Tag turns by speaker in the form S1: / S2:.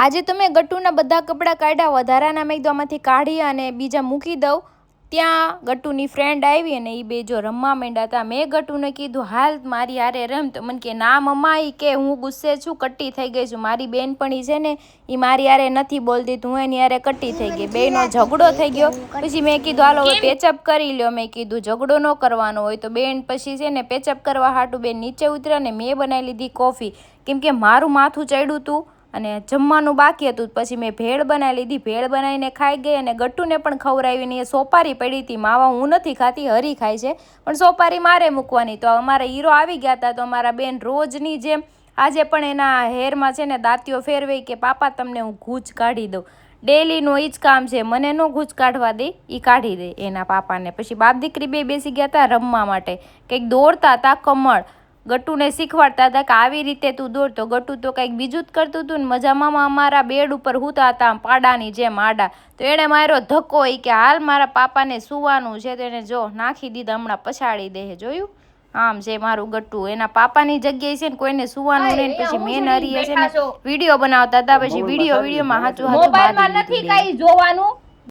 S1: આજે તો મેં ગટ્ટુના બધા કપડાં કાઢ્યા, વધારાના મેં કીધું આમાંથી કાઢી અને બીજા મૂકી દઉં. ત્યાં ગટ્ટુની ફ્રેન્ડ આવી અને એ બે જો રમવા માંડ્યા હતા. મેં ગટ્ટુને કીધું હાલ મારી હારે રમ, તો મને કે ના મમ્મા, એ કે હું ગુસ્સે છું, કટ્ટી થઈ ગઈ છું. મારી બેનપણી છે ને એ મારી હારે નથી બોલતી, હું એની હારે કટ્ટી થઈ ગઈ. બેનો ઝઘડો થઈ ગયો. પછી મેં કીધું હાલો હવે પેચઅપ કરી લ્યો. મેં કીધું ઝઘડો ન કરવાનો હોય તો. બેન પછી છે ને પેચઅપ કરવા હાટું બેન નીચે ઉતર્યા ને મેં બનાવી લીધી કોફી, કેમ કે મારું માથું ચડ્યું હતું અને જમવાનું બાકી હતું. પછી મેં ભેળ બનાવી લીધી, ભેળ બનાવીને ખાઈ ગઈ અને ગટ્ટુને પણ ખવડાવીને. એ સોપારી પડી હતી, માવા હું નથી ખાતી, હરી ખાય છે, પણ સોપારી મારે મૂકવાની. તો અમારા હીરો આવી ગયા હતા, તો અમારા બેન રોજની જેમ આજે પણ એના હેરમાં છે ને દાંતીઓ ફેરવે કે પાપા તમને હું ગૂંચ કાઢી દઉં. ડેલીનું એ જ કામ છે, મને ન ગૂંચ કાઢવા દે, એ કાઢી દે એના પાપાને. પછી બાપ દીકરી બે બેસી ગયા હતા રમવા માટે, કંઈક દોડતા હતા કમળ. ગટ્ટુને શીખવાડતા હતા કે આવી રીતે તું દોડતો. ગટ્ટુ તો કંઈક બીજું જ કરતું હતું ને મજામાં અમારા બેડ ઉપર સૂતા હતા પાડાની જેમ આડા. તો એણે માર્યો ધક્કો, એ કે હાલ મારા પાપાને સૂવાનું છે. તો એને જો નાખી દીધા, હમણાં પછાડી દે. જોયું? આમ છે મારું ગટ્ટુ, એના પાપાની જગ્યાએ છે ને કોઈને સુવાનું નહીં. પછી મેં હરીએ છે ને વિડીયો બનાવતા હતા. પછી વિડીયોમાં હાચું હાચું નથી કઈ જોવાનું.